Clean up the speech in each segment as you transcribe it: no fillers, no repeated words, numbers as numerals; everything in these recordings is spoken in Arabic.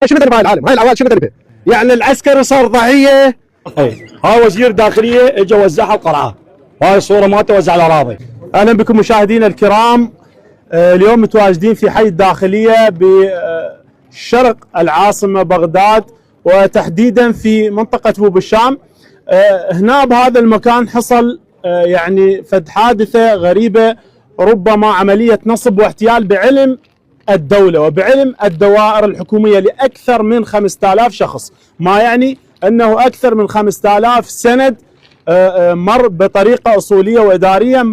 شنو ذنب هاي العالم؟ هاي العوائل شنو ذنبها؟ يعني العسكري صار ضحيه. ها وزير داخليه اجى وزعها القرعه، وهاي الصوره ما توزع الاراضي. اهلا بكم مشاهدينا الكرام. اليوم متواجدين في حي الداخليه بشرق العاصمه بغداد، وتحديدا في منطقه بوب الشام. هنا بهذا المكان حصل يعني فد حادثه غريبه، ربما عمليه نصب واحتيال بعلم الدولة وبعلم الدوائر الحكومية لأكثر من 5000 شخص، ما يعني أنه أكثر من 5000 سند مر بطريقة أصولية وإدارية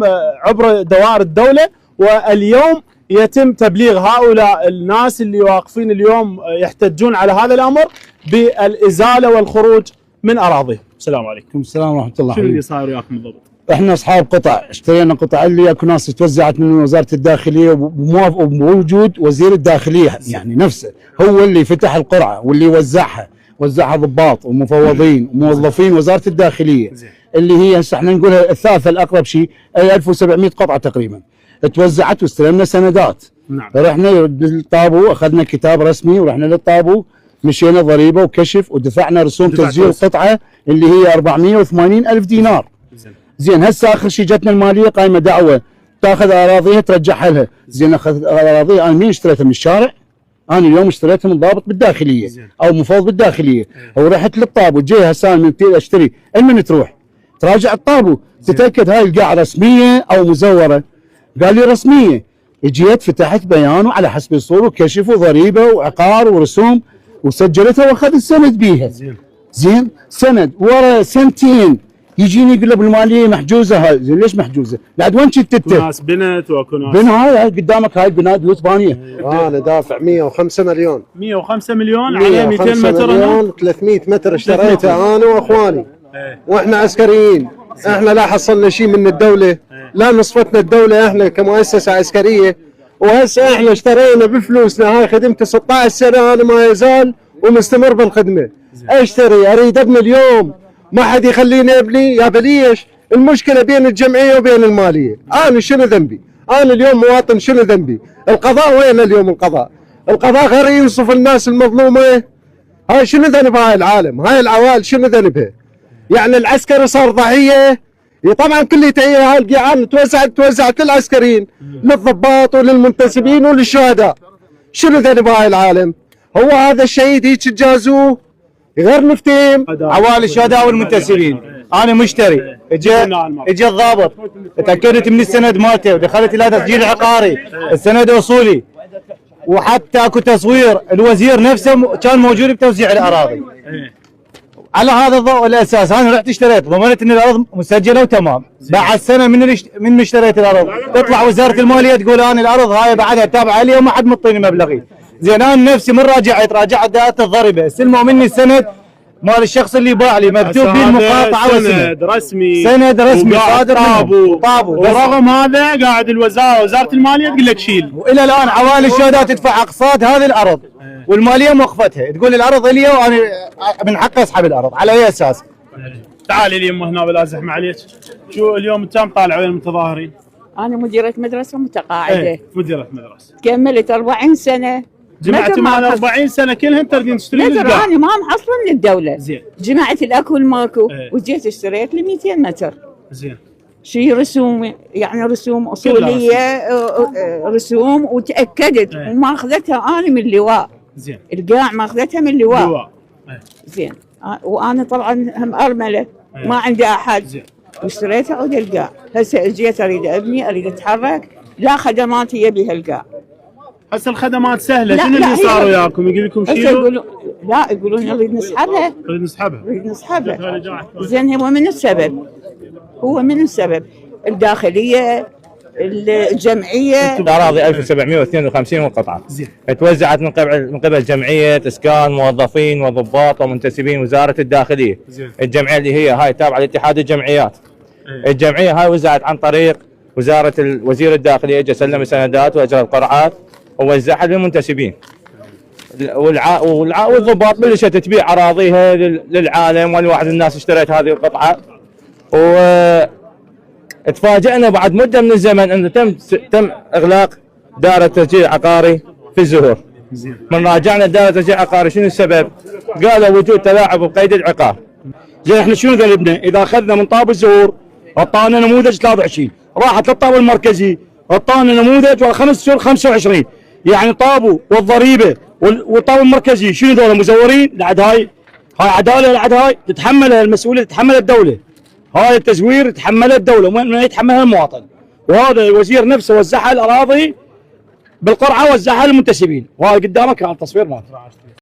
عبر دوائر الدولة. واليوم يتم تبليغ هؤلاء الناس اللي واقفين اليوم يحتجون على هذا الأمر بالإزالة والخروج من أراضيهم. السلام عليكم. السلام ورحمة الله. شنو اللي صاير وياكم بالضبط؟ احنا اصحاب قطع، اشترينا قطع اللي اكو ناس توزعت من وزارة الداخلية وبوجود وزير الداخلية، يعني نفسه هو اللي فتح القرعة واللي وزعها ضباط ومفوضين وموظفين وزارة الداخلية، اللي هي هسه احنا نقولها الثالثة الاقرب شيء، 1700 قطعة تقريبا توزعت واستلمنا سندات. نعم. رحنا للطابو، اخذنا كتاب رسمي ورحنا للطابو، مشينا ضريبة وكشف ودفعنا رسوم تسجيل القطعة اللي هي 480 ألف دينار. زين هسه اخر شيء جتنا الماليه قايمه دعوه تاخذ اراضيها ترجعها لها. زين اخذ اراضيها، انا مين اشتريتها من الشارع؟ انا اليوم اشتريتها من ضابط بالداخليه او مفوض بالداخليه، ورحت للطابو جاي هسه من اشتري، المن تروح تراجع الطابو تتاكد هاي القاعه رسميه او مزوره؟ قال لي رسميه. جيت فتحت بيان على حسب الصور وكشف وضريبه وعقار ورسوم وسجلتها واخذ السند بيها. زين سند ورا سنتين يجيني يقول له بالماليه محجوزه هاي. زين ليش محجوزه؟ بعد وين كنت انت؟ ناس بنت واكو ناس هاي قدامك، هاي بنات بيوت بانيه. انا دافع 105 مليون 105 مليون على 200 متر مليون 300 متر اشتريته انا واخواني. واحنا عسكريين، احنا لا حصلنا شيء من الدوله، لا نصفتنا الدوله احنا كمؤسسه عسكريه. وهسه احنا اشترينا بفلوسنا، هاي خدمتي 16 سنه انا ما يزال ومستمر بالخدمه. اشتري اريد ابني اليوم، ما حد يخليني ابني. يا بليش المشكله بين الجمعيه وبين الماليه. انا شنو ذنبي؟ انا اليوم مواطن شنو ذنبي؟ القضاء وين اليوم؟ القضاء غير يوصف الناس المظلومه. هاي شنو ذنب هاي العالم؟ هاي العوائل شنو ذنبها؟ يعني العسكري صار ضحيه. طبعا كلية هاي القيعان توزعت للعسكريين، للضباط وللمنتسبين وللشهداء. شنو ذنب هاي العالم؟ هو هذا الشهيد هيك تجازوه؟ غير نفتهم. عوائل الشهداء والمنتسبين. انا مشتري، اجى الضابط تاكدت من السند مالته ودخلت الى تسجيل عقاري، السند اصولي، وحتى اكو تصوير الوزير نفسه كان موجود بتوزيع الاراضي. على هذا الضوء الاساس انا رحت اشتريت، ضمنت ان الارض مسجله وتمام. بعد سنه من اشتريت الارض تطلع وزاره الماليه تقول انا الارض هاي بعدها تابعه لي وما حد مطيني مبلغي. زين انا نفسي من راجعت دائره الضريبه استلموا مني السند مال الشخص اللي باع لي مكتوب فيه المقاطعه سند رسمي صادر طابو. ورغم هذا قاعد وزاره الماليه تقول لك شيل. والى الان عوائل الشهداء تدفع اقساط هذه الارض والماليه موقفتها، تقول الارض لي وانا من حقي اسحب الارض. على اي اساس؟ تعالي لي يمه هنا بلا زحمه عليك. شو اليوم كم طالع وين المتظاهرين؟ انا مديرة مدرسة متقاعدة. مديرة مدرسة. كملت 40 سنة. جمعتي مال 40 سنة كلهن تردين تشترين متر. انا ما محصلة من الدولة. زين. جمعت الاكل ماكو. وجيت اشتريت لي 200 متر. زين. شي رسوم، يعني رسوم اصولية، رسوم وتأكدت وما اخذتها انا من اللواء. زين. القاع ما اخذتها من اللواء. زين. وانا طبعا هم ارملة ما عندي احد. زين. واشتريت عود القاع. هسه اجيت اريد ابني، اريد اتحرك، لا خدمات يبيها القاع. هسه الخدمات سهله. شنو اللي صار وياكم؟ يقول لكم شيلوا؟ لا يقولون نريد نسحبها. نريد نسحبها. زين هو من السبب؟ الداخليه، الجمعيه. الاراضي 1752 قطعه توزعت من قبل جمعيه اسكان، موظفين وضباط ومنتسبين وزاره الداخليه. الجمعيه اللي هي هاي تابعه لاتحاد الجمعيات. الجمعيه هاي وزعت عن طريق وزير الداخليه، اجى سلم السندات واجرى القرعات ووزعها للمنتسبين. والضباط بلشت تبيع اراضيها للعالم، والواحد الناس اشتريت هذه القطعه. وتفاجئنا بعد مده من الزمن انه تم اغلاق دائره تسجيل عقاري في الزهور. من راجعنا دائرة تشجيع عقاري شنو السبب؟ قالوا وجود تلاعب بقيد العقار. زين احنا شنو ذنبنا؟ اذا اخذنا من طاب الزهور اعطانا نموذج 23 راحت للطاب المركزي اعطانا نموذج والخمس شهور 25 يعني طابو والضريبه والطاب المركزي شنو ذول مزورين؟ لعد هاي عداله لعد هاي تتحملها المسؤوليه تتحملها الدوله. هاي التزوير تتحملها الدوله من يتحملها المواطن. وهذا الوزير نفسه وزعها الاراضي بالقرعه وزعها للمنتسبين وهذا قدامك كان التصوير مالته.